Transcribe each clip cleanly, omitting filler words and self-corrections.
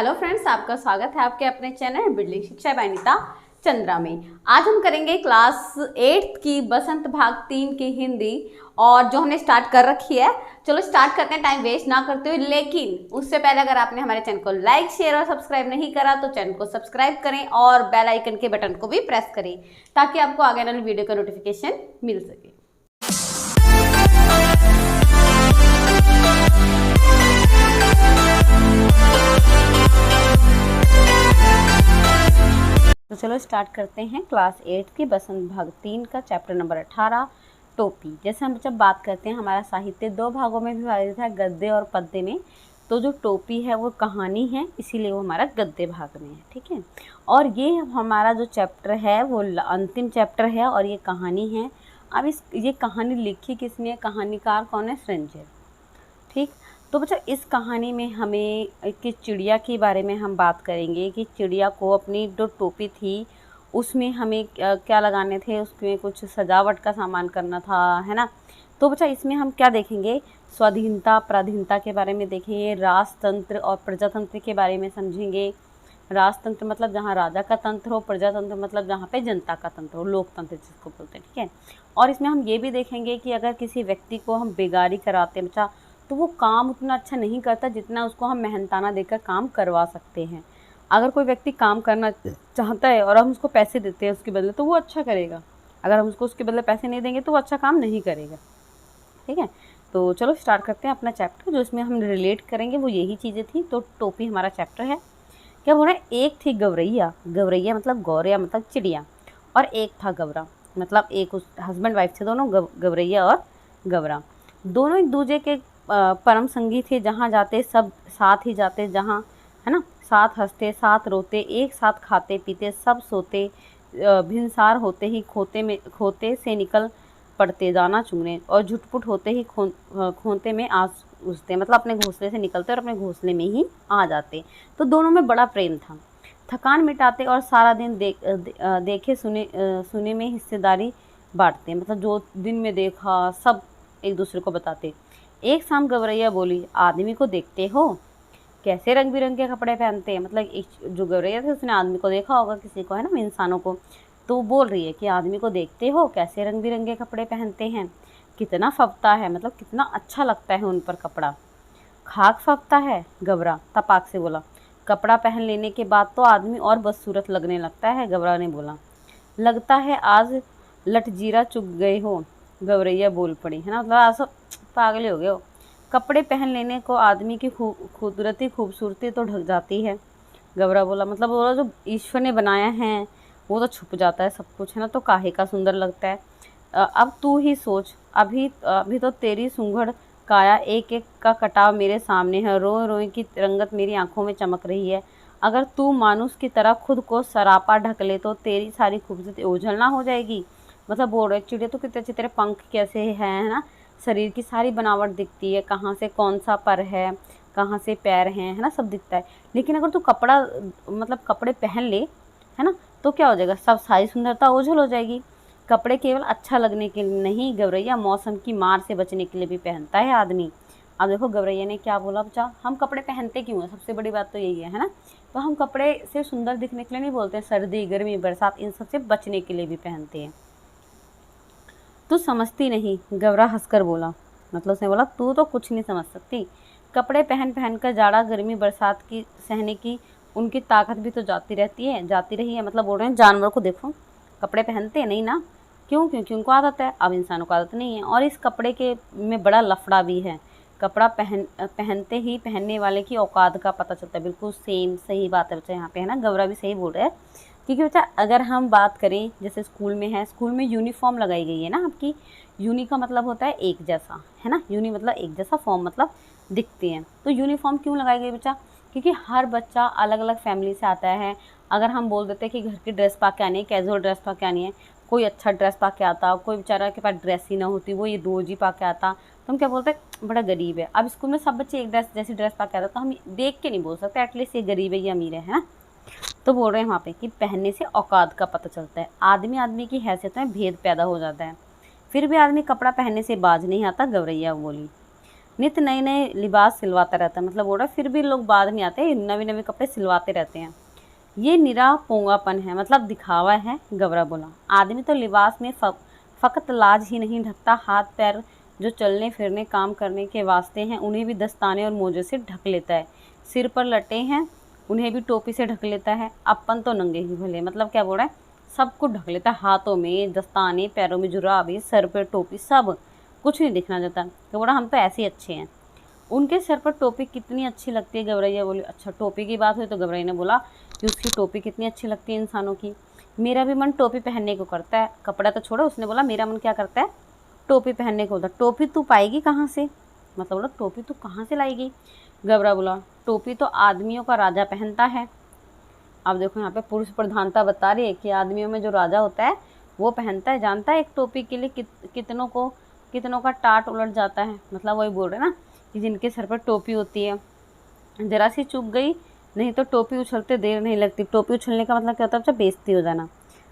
Hello friends, आपका स्वागत है आपके अपने चैनल बिल्डिंग शिक्षा बाय अनीता चंद्रा में। आज हम करेंगे क्लास 8 की बसंत भाग 3 की हिंदी, और जो हमने स्टार्ट कर रखी है। चलो स्टार्ट करते हैं टाइम वेस्ट ना करते हुए। लेकिन उससे पहले अगर आपने हमारे चैनल को लाइक, शेयर और सब्सक्राइब नहीं करा तो चैनल को सब्सक्राइब करें और बेल आइकन के बटन को भी प्रेस करें ताकि आपको आगे वाली वीडियो का नोटिफिकेशन मिल सके। तो चलो स्टार्ट करते हैं क्लास 8 की बसंत भाग 3 का चैप्टर नंबर 18 टोपी। जैसे हम जब बात करते हैं, हमारा साहित्य दो भागों में विभाजित है, गद्य और पद्य में। तो जो टोपी है वो कहानी है, इसीलिए वो हमारा गद्य भाग में है, ठीक है। और ये हमारा जो चैप्टर है वो अंतिम चैप्टर है और ये कहानी है। अब ये कहानी लिखी किसने, कहानीकार कौन है, संजय, ठीक। तो बच्चा इस कहानी में हमें एक चिड़िया के बारे में हम बात करेंगे कि चिड़िया को अपनी जो टोपी थी उसमें हमें क्या लगाने थे, उसमें कुछ सजावट का सामान करना था, है ना। तो बच्चा इसमें हम क्या देखेंगे, स्वाधीनता पराधीनता के बारे में देखेंगे, राजतंत्र और प्रजातंत्र के बारे में समझेंगे। राजतंत्र मतलब जहाँ राजा का तंत्र हो, प्रजातंत्र मतलब जहाँ पे जनता का तंत्र हो, लोकतंत्र जिसको बोलते हैं, ठीक है। और इसमें हम ये भी देखेंगे कि अगर किसी व्यक्ति को हम बेगारी कराते हैं बच्चा, तो वो काम उतना अच्छा नहीं करता जितना उसको हम मेहनताना देकर काम करवा सकते हैं। अगर कोई व्यक्ति काम करना चाहता है और हम उसको पैसे देते हैं उसके बदले, तो वो अच्छा करेगा। अगर हम उसको उसके बदले पैसे नहीं देंगे तो वो अच्छा काम नहीं करेगा, ठीक है। तो चलो स्टार्ट करते हैं अपना चैप्टर। जो इसमें हम रिलेट करेंगे वो यही चीज़ें थी। तो टोपी हमारा चैप्टर है। क्या बोल रहे हैं, एक थी गौरैया, गौरैया मतलब गौरैया मतलब चिड़िया, और एक था गवरा, मतलब एक उस हस्बैंड वाइफ थे दोनों, गौरैया और गवरा। दोनों एक दूसरे के परम संगी थे, जहाँ जाते सब साथ ही जाते, जहाँ, है ना, साथ हंसते साथ रोते, एक साथ खाते पीते सब सोते, भिनसार होते ही खोते से निकल पड़ते दाना चुगने, और झुटपुट होते ही खोते में आ घुसते, मतलब अपने घोंसले से निकलते और अपने घोंसले में ही आ जाते। तो दोनों में बड़ा प्रेम था। थकान मिटाते और सारा दिन देखे सुने में हिस्सेदारी बांटते, मतलब जो दिन में देखा सब एक दूसरे को बताते। एक शाम गौरैया बोली, आदमी को देखते हो कैसे रंग बिरंगे कपड़े पहनते हैं। मतलब एक जो गौरैया थी उसने आदमी को देखा होगा, किसी को, है ना, इंसानों को। तो वो बोल रही है कि आदमी को देखते हो कैसे रंग बिरंगे कपड़े पहनते हैं, कितना फबता है, मतलब कितना अच्छा लगता है उन पर कपड़ा। खाक फबता है, गबरा तपाक से बोला। कपड़ा पहन लेने के बाद तो आदमी और बदसूरत लगने लगता है, गबरा ने बोला। लगता है आज लटजीरा चुग गए हो, गौरैया बोल पड़ी, है ना, मतलब आज पागल हो गए हो। कपड़े पहन लेने को आदमी की कुदरती खूबसूरती तो ढक जाती है, गबरा बोला। मतलब बोला जो ईश्वर ने बनाया है वो तो छुप जाता है सब कुछ, है ना, तो काहे का सुंदर लगता है। अब तू ही सोच, अभी तो तेरी सुंघड़ काया एक एक का कटाव मेरे सामने है, रोए रोए की रंगत मेरी आंखों में चमक रही है। अगर तू मानुस की तरह खुद को सरापा ढक ले तो तेरी सारी खूबसूरती ओझल ना हो जाएगी। मतलब बोल रहे चिड़िया तो कितने अच्छे तेरे पंख कैसे हैं, है ना, शरीर की सारी बनावट दिखती है, कहाँ से कौन सा पर है, कहाँ से पैर हैं, है ना, सब दिखता है। लेकिन अगर तू कपड़ा मतलब कपड़े पहन ले, है ना, तो क्या हो जाएगा, सब सारी सुंदरता ओझल हो जाएगी। कपड़े केवल अच्छा लगने के लिए नहीं गौरैया, मौसम की मार से बचने के लिए भी पहनता है आदमी। अब देखो गौरैया ने क्या बोला बच्चा, हम कपड़े पहनते क्यों हैं, सबसे बड़ी बात तो यही है ना। तो हम कपड़े से सुंदर दिखने के लिए नहीं बोलते हैं, सर्दी गर्मी बरसात इन सब से बचने के लिए भी पहनते हैं। तू समझती नहीं, गवरा हंसकर बोला। मतलब उसने बोला तू तो कुछ नहीं समझ सकती। कपड़े पहन पहन कर जाड़ा गर्मी बरसात की सहने की उनकी ताकत भी तो जाती रही है। मतलब बोल रहे हैं जानवरों को देखो कपड़े पहनते नहीं ना, क्यों, क्योंकि उनको आदत है, अब इंसानों को आदत नहीं है। और इस कपड़े के में बड़ा लफड़ा भी है। कपड़ा पहनते ही पहनने वाले की औकात का पता चलता है। बिल्कुल सेम सही बात है बच्चा यहाँ पे, है ना, गवरा भी सही बोल रहे हैं। क्योंकि बच्चा अगर हम बात करें जैसे स्कूल में है, स्कूल में यूनिफॉर्म लगाई गई है ना आपकी। यूनी का मतलब होता है एक जैसा, है ना, यूनी मतलब एक जैसा, फॉर्म मतलब दिखते हैं। तो यूनिफॉर्म क्यों लगाई गई बच्चा, क्योंकि हर बच्चा अलग अलग फैमिली से आता है। अगर हम बोल देते हैं कि घर की ड्रेस पा के आनी है, कैजुअल ड्रेस पा के आनी है, कोई अच्छा ड्रेस पा के आता, कोई बेचारा के पास ड्रेस ही ना होती, वो ये दो जी पा के आता, तो हम क्या बोलते हैं, बड़ा गरीब है। अब स्कूल में सब बच्चे एक जैसी ड्रेस पा के आता, तो हम देख के नहीं बोल सकते एटलीस्ट ये गरीब है ये अमीर है ना। तो बोल रहे हैं वहाँ पे कि पहनने से औकात का पता चलता है, आदमी की हैसियत में भेद पैदा हो जाता है। फिर भी आदमी कपड़ा पहनने से बाज नहीं आता, गौरैया बोली। नित नए नए लिबास सिलवाता रहता है। मतलब बोल रहा है फिर भी लोग बाद नहीं आते, नवे नवे कपड़े सिलवाते रहते हैं। ये निरा पोंगापन है, मतलब दिखावा है। गवरा बोला, आदमी तो लिबास में फ़कत लाज ही नहीं ढकता, हाथ पैर जो चलने फिरने काम करने के वास्ते हैं उन्हें भी दस्ताने और मोजे से ढक लेता है। सिर पर लटे हैं उन्हें भी टोपी से ढक लेता है। अपन तो नंगे ही भले, मतलब क्या बोल रहा है, सब कुछ ढक लेता है, हाथों में दस्ताने, पैरों में जुराबे, सर पर टोपी, सब कुछ नहीं दिखना चाहता। तो बोला हम तो ऐसे ही अच्छे हैं। उनके सर पर टोपी कितनी अच्छी लगती है। गवरैया बोली, अच्छा टोपी की बात हुई तो गवरैया ने बोला कि उसकी टोपी कितनी अच्छी लगती है इंसानों की। मेरा भी मन टोपी पहनने को करता है। कपड़ा तो छोड़ो, उसने बोला मेरा मन क्या करता है, टोपी पहनने को होता है। टोपी तू पाएगी कहाँ से, मतलब बोला टोपी तू कहाँ से लाएगी। गवरा बोला, टोपी तो आदमियों का राजा पहनता है। अब देखो यहाँ पे पुरुष प्रधानता बता रही है कि आदमियों में जो राजा होता है वो पहनता है। जानता है एक टोपी के लिए कितनों का टाट उलट जाता है। मतलब वही बोल रहे ना कि जिनके सर पर टोपी होती है, जरा सी चूक गई नहीं तो टोपी उछलते देर नहीं लगती। टोपी उछलने का मतलब क्या होता है, अच्छा बेइज्जती हो जाना।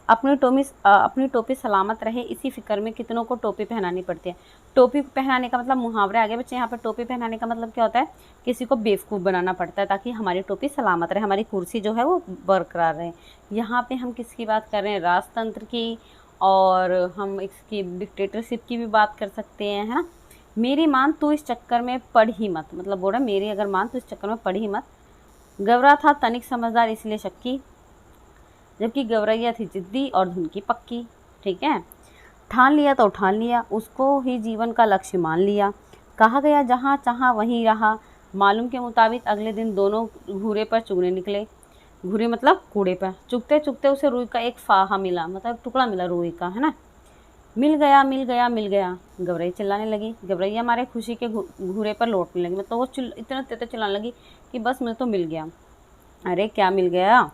अपनी टोपी सलामत रहे इसी फिक्र में कितनों को टोपी पहनानी पड़ती है। टोपी पहनाने का मतलब मुहावरे आगे बच्चे। यहाँ पर टोपी पहनाने का मतलब क्या होता है, किसी को बेवकूफ़ बनाना पड़ता है ताकि हमारी टोपी सलामत रहे, हमारी कुर्सी जो है वो बरकरार रहे। यहाँ पे हम किसकी बात कर रहे हैं, राजतंत्र की, और हम इसकी डिक्टेटरशिप की भी बात कर सकते हैं, है ना। मेरी मान तू इस चक्कर में पड़ ही मत, मतलब बोल रहा मेरी अगर मान तू इस चक्कर में पड़ ही मत। गवरा था तनिक समझदार इसलिए शक्की, जबकि गवरैया थी जिद्दी और धुन की पक्की। ठीक है, ठान लिया तो ठान लिया, उसको ही जीवन का लक्ष्य मान लिया। कहा गया जहाँ चाहा वहीं रहा। मालूम के मुताबिक अगले दिन दोनों घूरे पर चुगने निकले। घूरे मतलब कूड़े पर। चुगते चुगते उसे रुई का एक फाहा मिला, मतलब टुकड़ा मिला रुई का, है ना। मिल गया मिल गया मिल गया, गवरैया चिल्लाने लगी। गवरैया हमारे खुशी के घूरे पर लौटने लगी। मतलब वो इतना तेज चिल्लाने लगी कि बस मुझे तो मिल गया। अरे क्या मिल गया,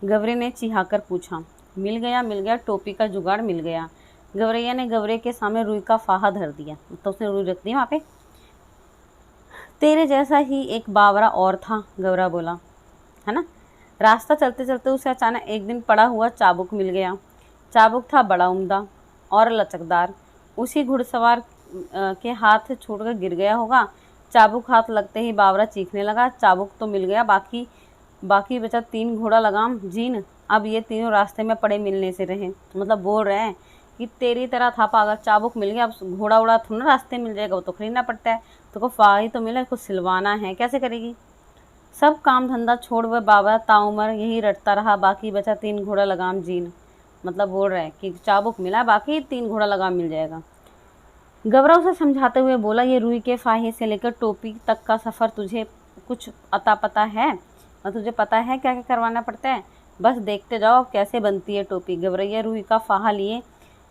गवरे ने चिढ़ाकर पूछा। मिल गया, टोपी का जुगाड़ मिल गया। गवरैया ने गवरे के सामने रुई का फाहा धर दिया, तो उसने रुई रख दी वहाँ पे। तेरे जैसा ही एक बावरा और था, गवरा बोला, है ना। रास्ता चलते चलते उसे अचानक एक दिन पड़ा हुआ चाबुक मिल गया। चाबुक था बड़ा उम्दा और लचकदार। उसी घुड़सवार के हाथ छूटकर गिर गया होगा। चाबुक हाथ लगते ही बावरा चीखने लगा। चाबुक तो मिल गया, बाकी बचा 3 घोड़ा लगाम जीन। अब ये तीनों रास्ते में पड़े मिलने से रहे। मतलब बोल रहे हैं कि तेरी तरह था पागल, चाबुक मिल गया, अब घोड़ा उड़ा थोड़ा ना रास्ते मिल जाएगा, वो तो खरीदना पड़ता है। तो को फाही तो मिला, कुछ सिलवाना है, कैसे करेगी। सब काम धंधा छोड़ वह बाबा ताउमर यही रटता रहा। बाकी बचा 3 घोड़ा लगाम जीन। मतलब बोल रहे हैं कि चाबुक मिला, बाकी 3 घोड़ा लगाम मिल जाएगा। गवरा उसे समझाते हुए बोला, ये रुई के फाहे से लेकर टोपी तक का सफ़र तुझे कुछ अता पता है, और तुझे पता है क्या क्या करवाना पड़ता है। बस देखते जाओ कैसे बनती है टोपी। गवरैया रुई का फाहा लिए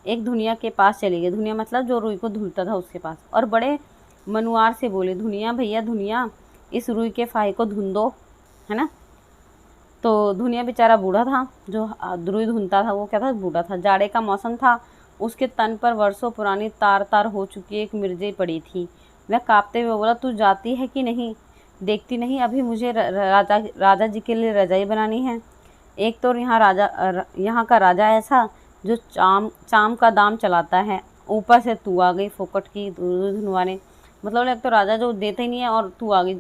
एक धुनिया के पास चली गई। धुनिया मतलब जो रुई को धुलता था उसके पास, और बड़े मनुआर से बोले, धुनिया भैया धुनिया, इस रुई के फाहे को धुन दो, है ना। तो धुनिया बेचारा बूढ़ा था, जो रुई धुनता था वो क्या था, बूढ़ा था। जाड़े का मौसम था, उसके तन पर वर्षों पुरानी तार तार हो चुकी एक मिर्जे पड़ी थी। वह काँपते हुए बोला, तू जाती है कि नहीं, देखती नहीं अभी मुझे राजा जी के लिए रजाई बनानी है। एक तो यहाँ का राजा ऐसा जो चाम का दाम चलाता है, ऊपर से तू आ गई फोकट की धुनवाने। मतलब एक तो राजा जो देते ही नहीं है और तू आ गई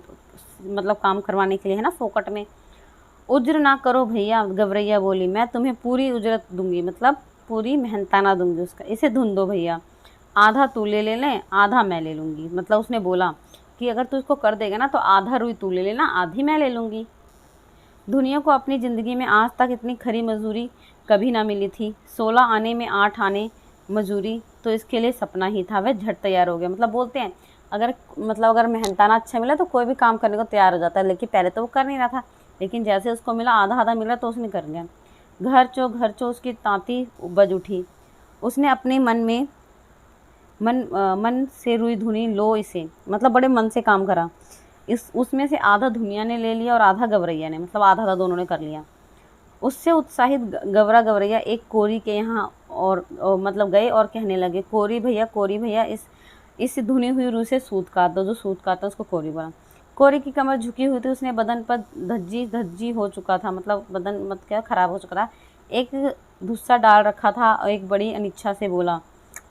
मतलब काम करवाने के लिए, है ना, फोकट में। उज्र ना करो भैया, गवरैया बोली, मैं तुम्हें पूरी उजरत दूंगी, मतलब पूरी मेहनताना दूंगी उसका। इसे धुन दो भैया, आधा तू ले लें आधा मैं ले लूँगी। मतलब उसने बोला कि अगर तू इसको कर देगा ना तो आधा रुई तू ले लेना, आधी मैं ले लूँगी। दुनिया को अपनी ज़िंदगी में आज तक इतनी खरी मजदूरी कभी ना मिली थी। 16 आने में 8 आने मजदूरी तो इसके लिए सपना ही था। वह झट तैयार हो गया। मतलब बोलते हैं अगर मेहनताना अच्छा मिला तो कोई भी काम करने को तैयार हो जाता है, लेकिन पहले तो वो कर नहीं रहा था, लेकिन जैसे उसको मिला आधा आधा मिला तो उसने कर लिया। घर चो उसकी तांती बज उठी। उसने अपने मन से रुई धुनी, लो इसे, मतलब बड़े मन से काम करा। उसमें से आधा धुनिया ने ले लिया और आधा गवरैया ने, मतलब आधा आधा दोनों ने कर लिया। उससे उत्साहित गवरैया एक कोरी के यहाँ और मतलब गए और कहने लगे, कोरी भैया इस धुनी हुई रुई से सूत काट दो। जो सूत काटता उसको कोरी बोला। कोरी की कमर झुकी हुई थी, उसने बदन पर धज्जी हो चुका था, मतलब बदन क्या खराब हो चुका था। एक भुस्सा डाल रखा था और एक बड़ी अनिच्छा से बोला,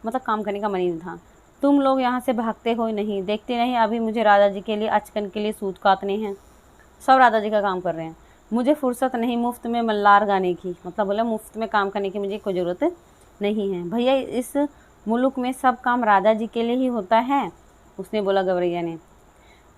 मतलब काम करने का मन ही नहीं था, तुम लोग यहाँ से भागते हो नहीं, देखते नहीं अभी मुझे राजा जी के लिए अचकन के लिए सूत काटने हैं। सब राजा जी का काम कर रहे हैं, मुझे फुर्सत नहीं मुफ्त में मल्लार गाने की, मतलब बोला मुफ्त में काम करने की मुझे कोई ज़रूरत नहीं है। भैया इस मुल्क में सब काम राजा जी के लिए ही होता है, उसने बोला गवरैया ने।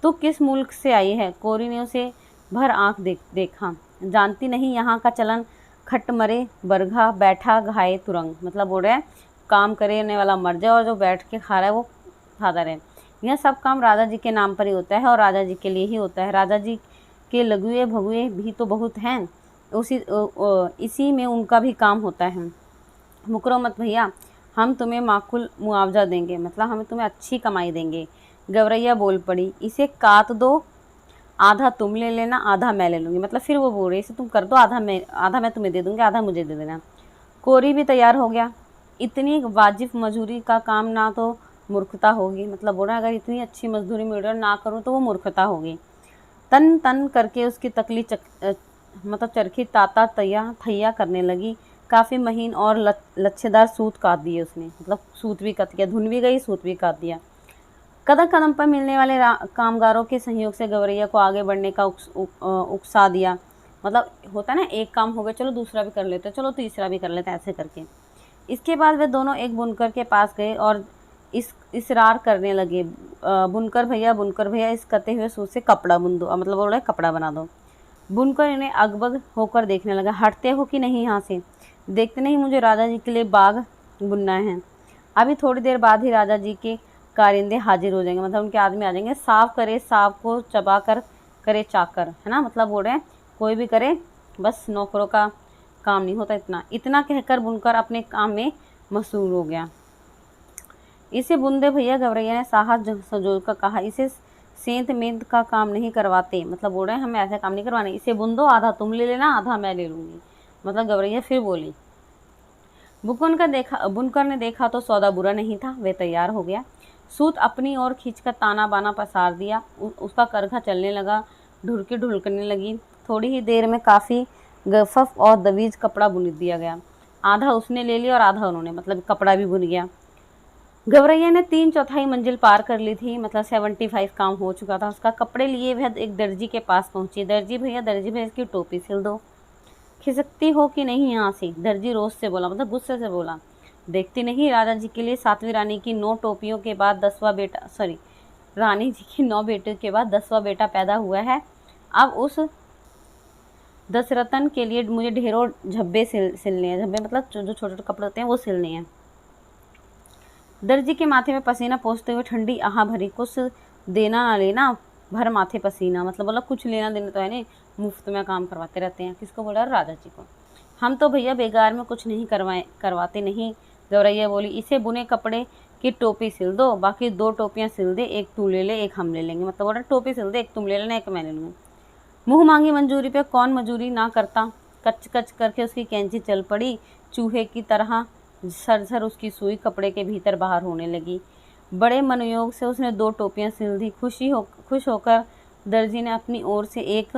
तू किस मुल्क से आई है? कोरी ने उसे भर आँख देखा। जानती नहीं यहाँ का चलन खट मरे बरघा बैठा घाये तुरंग, मतलब बोल रहे हैं काम करने वाला मर जाए और जो बैठ के खा रहा है वो खाता रहे। यह सब काम राजा जी के नाम पर ही होता है और राजा जी के लिए ही होता है। राजा जी के लघुए भगुए भी तो बहुत हैं, इसी में उनका भी काम होता है। मुकरो मत भैया, हम तुम्हें माकूल मुआवजा देंगे, मतलब हम तुम्हें अच्छी कमाई देंगे। गवरैया बोल पड़ी, इसे काट दो, आधा तुम ले लेना आधा मैं ले लूँगी। मतलब फिर वो बोल रही, इसे तुम कर दो, आधा मैं तुम्हें दे दूँगी, आधा मुझे दे देना। कोरी भी तैयार हो गया। इतनी वाजिब मजदूरी का काम ना तो मूर्खता होगी, मतलब बोल रहा है अगर इतनी अच्छी मजदूरी मिल रही है ना करूँ तो वो मूर्खता होगी। तन तन करके उसकी तकली मतलब चरखी ताता थैया करने लगी। काफ़ी महीन और लच्छेदार सूत काट दिए उसने, मतलब सूत भी कट गया, धुन भी गई, सूत भी काट दिया। कदम कदम पर मिलने वाले कामगारों के सहयोग से गवरैया को आगे बढ़ने का उकसा दिया। मतलब होता है ना, एक काम हो गया चलो दूसरा भी कर लेते हैं, चलो तीसरा भी कर लेते हैं, ऐसे करके। इसके बाद वे दोनों एक बुनकर के पास गए और इसरार करने लगे, बुनकर भैया इस कटे हुए सूत से कपड़ा बुन दो, मतलब बोल रहे कपड़ा बना दो। बुनकर इन्हें अगबग होकर देखने लगा। हटते हो कि नहीं यहाँ से? देखते नहीं मुझे राजा जी के लिए बाग बुनना है। अभी थोड़ी देर बाद ही राजा जी के कारिंदे हाजिर हो जाएंगे, मतलब उनके आदमी आ जाएंगे। साफ करे साफ को चबा कर करे चाकर, है ना, मतलब बोल रहे हैं कोई भी करे, बस नौकरों का काम नहीं होता। इतना कहकर बुनकर अपने काम में मशगूल हो गया। इसे बुन दे भैया, गवरैया ने साहस संजोल कर कहा। इसे सेंध मेंध का काम नहीं करवाते, मतलब बोल रहे हैं हमें ऐसा काम नहीं करवाना। इसे बुन दो, आधा तुम ले लेना आधा मैं ले लूँगी, मतलब गवरैया फिर बोली। बुनकर ने देखा तो सौदा बुरा नहीं था, वे तैयार हो गया। सूत अपनी ओर खींचकर ताना बाना पसार दिया। उसका करघा चलने लगा, ढुड़की ढुलकने लगी। थोड़ी ही देर में काफ़ी गफफ और दवीज कपड़ा बुन दिया गया। आधा उसने ले लिया और आधा उन्होंने, मतलब कपड़ा भी बुन गया। गवरैया ने 3/4 मंजिल पार कर ली थी, मतलब 75 काम हो चुका था उसका। कपड़े लिए वह एक दर्जी के पास पहुंची। दर्जी भैया इसकी टोपी सिल दो। खिसकती हो कि नहीं यहाँ से? दर्जी रोज से बोला, मतलब गुस्से से बोला। देखती नहीं राजा जी के लिए 7वीं रानी की 9 टोपियों के बाद 10वां बेटा, सॉरी रानी जी की 9 बेटियों के बाद 10वां बेटा पैदा हुआ है। अब उस दशरथन के लिए मुझे ढेरों झब्बे सिलने हैं। झब्बे मतलब जो छोटे छोटे कपड़े होते हैं वो सिलने हैं। दर्जी के माथे में पसीना पोंछते हुए ठंडी आह भरी, कुछ देना ना लेना भर माथे पसीना, मतलब बोला कुछ लेना देना तो है नहीं, मुफ्त में काम करवाते रहते हैं। किसको बोला? राजा जी को। हम तो भैया बेकार में कुछ नहीं करवाते नहीं। गवरैया बोली, इसे बुने कपड़े की टोपी सिल दो, बाकी 2 टोपियाँ सिल दे, एक तू ले ले एक हम ले लेंगे, मतलब बोला टोपी सिल दे, एक तुम ले लेना एक मैं ले लूँगी। मुँह मांगी मंजूरी पे कौन मजूरी ना करता। कच कच करके उसकी कैंची चल पड़ी। चूहे की तरह सरसर उसकी सुई कपड़े के भीतर बाहर होने लगी। बड़े मनोयोग से उसने 2 टोपियाँ सिल दी। खुश होकर दर्जी ने अपनी ओर से एक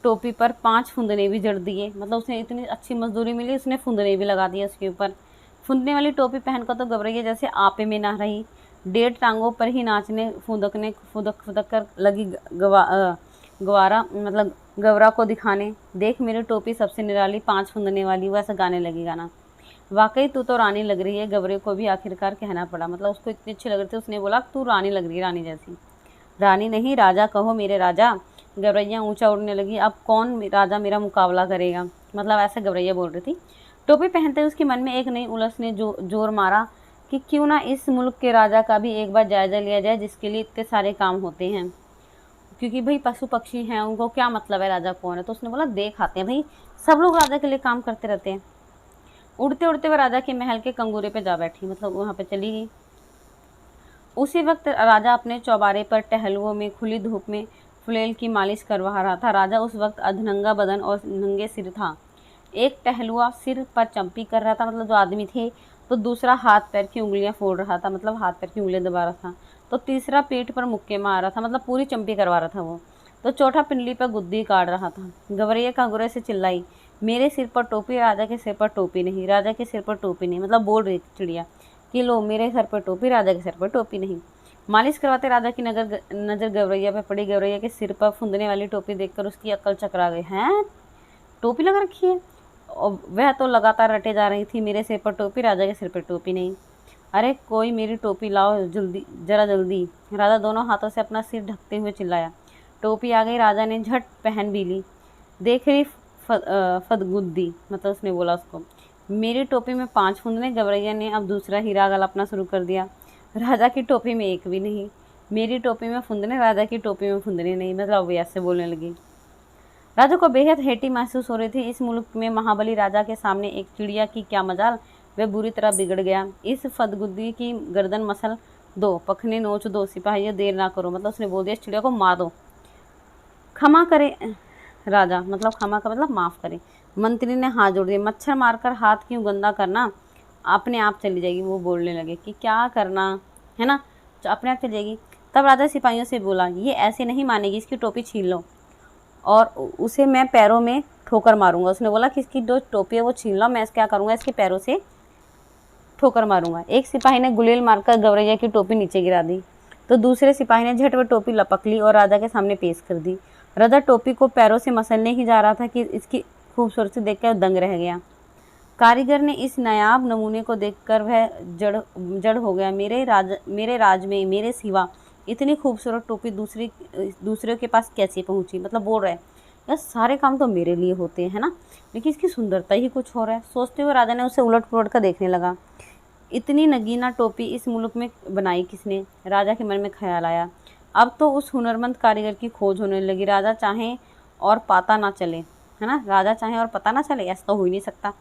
टोपी पर 5 फुंदने भी जड़ दिए, मतलब उसने इतनी अच्छी मजदूरी मिली, उसने फुंदने भी लगा दिए उसके ऊपर। फुंदने वाली टोपी पहनकर तो गवरैया जैसे आपे में ना रही। 1.5 टांगों पर ही नाचने फुदक कर लगी गवारा, मतलब गवरा को दिखाने। देख मेरी टोपी सबसे निराली 5 फुंदने वाली, वैसा गाने लगी गाना। वाकई तू तो रानी लग रही है, गवरे को भी आखिरकार कहना पड़ा, मतलब उसको इतनी अच्छी लग रही थी, उसने बोला तू रानी लग रही है, रानी जैसी। रानी नहीं राजा कहो, मेरे राजा। गवरैया ऊंचा उड़ने लगी। अब कौन राजा मेरा मुकाबला करेगा, मतलब ऐसा गवरैया बोल रही थी। टोपी पहनते ही उसके मन में एक नई उलझ ने जोर मारा कि क्यों ना इस मुल्क के राजा का भी एक बार जायजा लिया जाए, जिसके लिए इतने सारे काम होते हैं। क्योंकि भाई पशु पक्षी हैं, उनको क्या मतलब है राजा कौन है, तो उसने बोला देख आते हैं, भाई सब लोग राजा के लिए काम करते रहते हैं। उड़ते उड़ते वह राजा के महल के कंगूरे पे जा बैठी, मतलब वहाँ पे चली गई। उसी वक्त राजा अपने चौबारे पर टहलुओं में खुली धूप में फुलेल की मालिश करवा रहा था। राजा उस वक्त अधनंगा बदन और नंगे सिर था। एक टहलुआ सिर पर चंपी कर रहा था, मतलब जो आदमी थे, तो दूसरा हाथ पैर की उंगलियां फोड़ रहा था, मतलब हाथ पैर की उंगलियां दबा रहा था। तो तीसरा पीठ पर मुक्के मार रहा था, मतलब पूरी चंपी करवा रहा था वो। तो चौथा पिंडली पर गुद्दी काट रहा था। गवरैया कंगूरे से चिल्लाई, मेरे सिर पर टोपी, राजा के सिर पर टोपी नहीं, राजा के सिर पर टोपी नहीं, मतलब बोल रही चिड़िया कि लो मेरे सर पर टोपी, राजा के सर पर टोपी नहीं। मालिश करवाते राजा की नज़र गवरैया पे पड़ी। गवरैया के सिर पर फुंदने वाली टोपी देखकर उसकी अक्ल चकरा गई। हैं, टोपी लगा रखी है? और वह तो लगातार रटे जा रही थी, मेरे सिर पर टोपी, राजा के सिर पर टोपी नहीं। अरे कोई मेरी टोपी लाओ जल्दी, जरा जल्दी। राजा दोनों हाथों से अपना सिर ढकते हुए चिल्लाया। टोपी आ गई। राजा ने झट पहन भी ली। देख रही फदगुद्दी, मतलब उसने बोला उसको, मेरी टोपी में 5 फुंदने। गवरैया ने अब दूसरा हीरा गलापना शुरू कर दिया। राजा की टोपी में एक भी नहीं। मेरी टोपी में फुंदने, राजा की टोपी में फुंदने नहीं। मतलब वो ऐसे बोलने लगी। राजा को बेहद हेटी महसूस हो रही थी। इस मुल्क में महाबली राजा के सामने एक चिड़िया की क्या मजाल। वह बुरी तरह बिगड़ गया। इस फदगुद्दी की गर्दन मसल दो, पखने नोच दो, सिपाहियों देर ना करो। मतलब उसने बोल दिया, चिड़िया को मार दो। क्षमा करे राजा, मतलब क्षमा का मतलब माफ़ करे। मंत्री ने हाथ जोड़ दिए। मच्छर मारकर हाथ क्यों गंदा करना, अपने आप चली जाएगी। वो बोलने लगे कि क्या करना है ना, तो अपने आप चली जाएगी। तब राजा सिपाहियों से बोला, ये ऐसे नहीं मानेगी, इसकी टोपी छीन लो और उसे मैं पैरों में ठोकर मारूंगा। उसने बोला कि इसकी जो टोपी है वो छीन लो, मैं क्या करूँगा, इसके पैरों से ठोकर मारूंगा। एक सिपाही ने गुलेल मारकर गवरैया की टोपी नीचे गिरा दी, तो दूसरे सिपाही ने झट वह टोपी लपक ली और राजा के सामने पेश कर दी। राजा टोपी को पैरों से मसलने ही जा रहा था कि इसकी खूबसूरती देखकर दंग रह गया। कारीगर ने इस नायाब नमूने को देखकर वह जड़ हो गया। मेरे राज में मेरे सिवा इतनी खूबसूरत टोपी दूसरे के पास कैसे पहुंची। मतलब बोल रहा है यार, सारे काम तो मेरे लिए होते हैं ना, लेकिन इसकी सुंदरता ही कुछ और है। सोचते हुए राजा ने उसे उलट पुलट कर देखने लगा। इतनी नगीना टोपी इस मुल्क में बनाई किसने? राजा के मन में ख्याल आया। अब तो उस हुनरमंद कारीगर की खोज होने लगी। राजा चाहे और पता ना चले, है ना, राजा चाहे और पता ना चले, ऐसा तो हो ही नहीं सकता।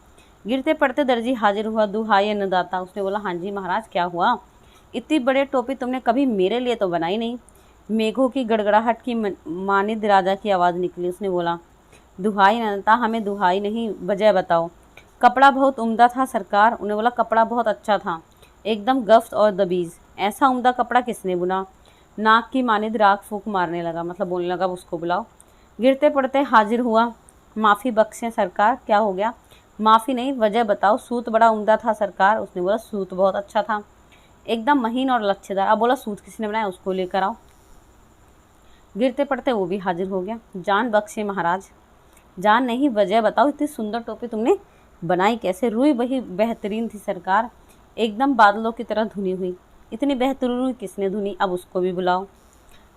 गिरते पड़ते दर्जी हाजिर हुआ। दुहाई अन्नदाता। उसने बोला, हाँ जी महाराज, क्या हुआ? इतनी बड़ी टोपी तुमने कभी मेरे लिए तो बनाई नहीं। मेघों की गड़गड़ाहट की मानिद राजा की आवाज़ निकली। उसने बोला, दुहाई अन्नदाता, हमें दुहाई नहीं, वजह बताओ। कपड़ा बहुत उम्दा था सरकार। उन्हें बोला, कपड़ा बहुत अच्छा था, एकदम गफ्त और दबीज़। ऐसा उम्दा कपड़ा किसने बुना? नाक की मानिद राख फूक मारने लगा, मतलब बोलने लगा, उसको बुलाओ। गिरते पड़ते हाजिर हुआ। माफ़ी बख्शें सरकार, क्या हो गया? माफ़ी नहीं, वजह बताओ। सूत बड़ा उम्दा था सरकार। उसने बोला, सूत बहुत अच्छा था, एकदम महीन और लच्छेदार। अब बोला, सूत किसने बनाया, उसको लेकर आओ। गिरते पड़ते वो भी हाजिर हो गया। जान बख्शे महाराज। जान नहीं, वजह बताओ, इतनी सुंदर टोपी तुमने बनाई कैसे? रुई वही बेहतरीन थी सरकार, एकदम बादलों की तरह धुनी हुई। इतनी बेहतरीन रुई किसने धुनी? अब उसको भी बुलाओ।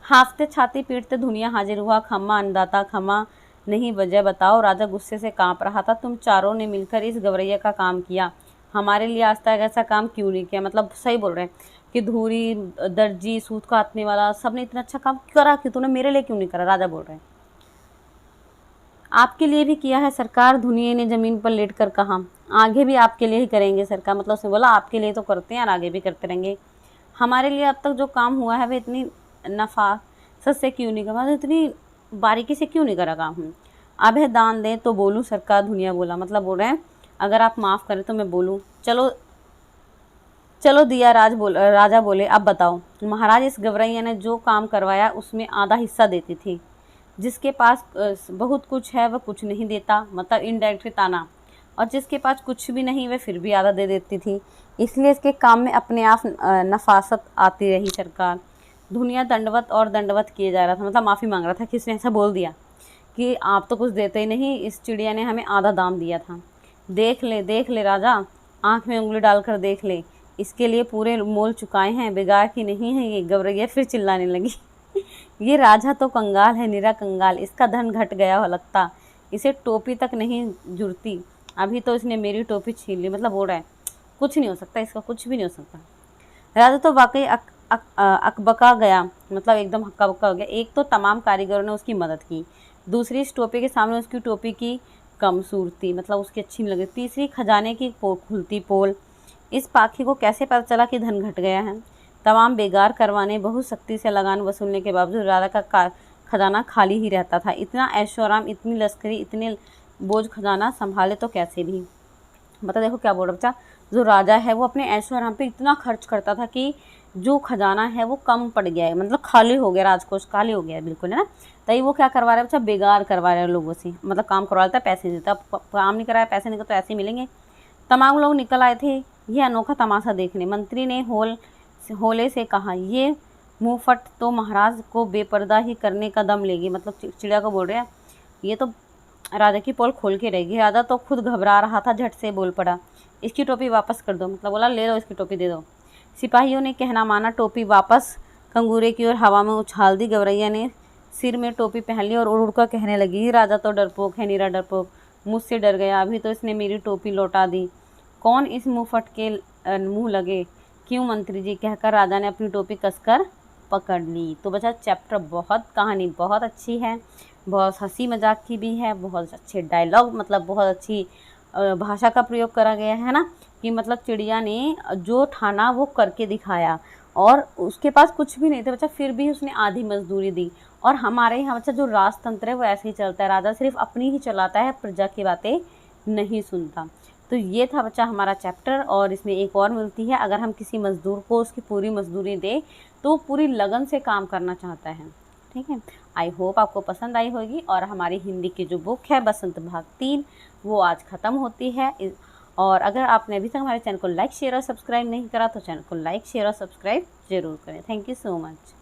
हाफते छाती पीटते धुनिया हाजिर हुआ। खम्मा अन्नदाता, खम्मा नहीं, वजह बताओ। राजा गुस्से से कांप रहा था। तुम चारों ने मिलकर इस गवरैया का काम किया, हमारे लिए आज तक ऐसा काम क्यों नहीं किया? मतलब सही बोल रहे हैं कि धूरी, दर्जी, सूत काटने वाला, सब ने इतना अच्छा काम करा कि तूने मेरे लिए क्यों नहीं करा? राजा बोल रहे हैं, आपके लिए भी किया है सरकार। धुनिये ने जमीन पर लेट कर कहा, आगे भी आपके लिए ही करेंगे सरकार। मतलब उसने बोला, आपके लिए तो करते हैं और आगे भी करते रहेंगे। हमारे लिए अब तक जो काम हुआ है वह इतनी नफासत से क्यों नहीं करा, मतलब इतनी बारीकी से क्यों नहीं करा काम? अब है दान दें तो बोलूँ सरकार। धुनिया बोला, मतलब बोल रहे हैं अगर आप माफ़ करें तो मैं बोलूँ। चलो चलो दिया राजा बोले, अब बताओ महाराज। इस गवरैया ने जो काम करवाया उसमें आधा हिस्सा देती थी। जिसके पास बहुत कुछ है वह कुछ नहीं देता, मतलब इनडायरेक्टली ताना। और जिसके पास कुछ भी नहीं वह फिर भी आधा दे देती थी। इसलिए इसके काम में अपने आप नफासत आती रही सरकार। दुनिया दंडवत और दंडवत किए जा रहा था, मतलब माफ़ी मांग रहा था कि इसने ऐसा बोल दिया कि आप तो कुछ देते ही नहीं, इस चिड़िया ने हमें आधा दाम दिया था। देख ले राजा, आँख में उंगली डालकर देख ले, इसके लिए पूरे मोल चुकाए हैं, बेगार की नहीं है ये। गवरैया फिर चिल्लाने लगी, ये राजा तो कंगाल है, निरा कंगाल। इसका धन घट गया हो लगता, इसे टोपी तक नहीं जुड़ती। अभी तो इसने मेरी टोपी छीन ली। मतलब बोल रहा है कुछ नहीं हो सकता, इसका कुछ भी नहीं हो सकता। राजा तो वाकई अकबका गया, मतलब एकदम हक्का बक्का हो गया। एक तो तमाम कारीगरों ने उसकी मदद की, दूसरी इस टोपी के सामने उसकी टोपी की कमसूरती, मतलब उसकी अच्छी नहीं लगी, तीसरी खजाने की खुलती पोल। इस पाखी को कैसे पता चला कि धन घट गया है? तमाम बेगार करवाने, बहुत सख्ती से लगान वसूलने के बावजूद राजा का खजाना खाली ही रहता था। इतना ऐशो आराम, इतनी लश्करी, इतने बोझ खजाना संभाले तो कैसे भी। मतलब देखो क्या बोल रहा बच्चा, जो राजा है वो अपने ऐशो आराम पे इतना खर्च करता था कि जो खजाना है वो कम पड़ गया है, मतलब खाली हो गया, राजकोष खाली हो गया है बिल्कुल, है ना। तभी वो क्या करवा रहा है बच्चा, बेगार करवा रहा है लोगों से, मतलब काम करवा लेता है, पैसे देता है। काम नहीं कराया, पैसे नहीं तो ऐसे मिलेंगे। तमाम लोग निकल आए थे ये अनोखा तमाशा देखने। मंत्री ने होले से कहा, ये मुंहफट तो महाराज को बेपर्दा ही करने का दम लेगी। मतलब चिड़िया को बोल रहे हैं, ये तो राजा की पोल खोल के रहेगी। राजा तो खुद घबरा रहा था, झट से बोल पड़ा, इसकी टोपी वापस कर दो। मतलब बोला, ले लो, इसकी टोपी दे दो। सिपाहियों ने कहना माना, टोपी वापस कंगूरे की ओर हवा में उछाल दी। गौरैया ने सिर में टोपी पहन ली और उड़ उड़ कर कहने लगी, राजा तो डरपोक है, नीरा डरपोक, मुझसे डर गया, अभी तो इसने मेरी टोपी लौटा दी। कौन इस मुंहफट के मुँह लगे, क्यों मंत्री जी, कहकर राजा ने अपनी टोपी कसकर पकड़ ली। तो बच्चा चैप्टर कहानी बहुत अच्छी है, बहुत हंसी मजाक की भी है, बहुत अच्छे डायलॉग, मतलब बहुत अच्छी भाषा का प्रयोग करा गया है ना, कि मतलब चिड़िया ने जो ठाना वो करके दिखाया, और उसके पास कुछ भी नहीं था बच्चा, फिर भी उसने आधी मजदूरी दी। और हमारे यहाँ बच्चा जो राजतंत्र है वो ऐसे ही चलता है, राजा सिर्फ अपनी ही चलाता है, प्रजा की बातें नहीं सुनता। तो ये था बच्चा हमारा चैप्टर, और इसमें एक और मिलती है, अगर हम किसी मज़दूर को उसकी पूरी मजदूरी दें तो वो पूरी लगन से काम करना चाहता है। ठीक है, आई होप आपको पसंद आई होगी। और हमारी हिंदी की जो बुक है बसंत भाग 3 वो आज ख़त्म होती है। और अगर आपने अभी तक हमारे चैनल को लाइक शेयर और सब्सक्राइब नहीं करा तो चैनल को लाइक शेयर और सब्सक्राइब ज़रूर करें। Thank you so much.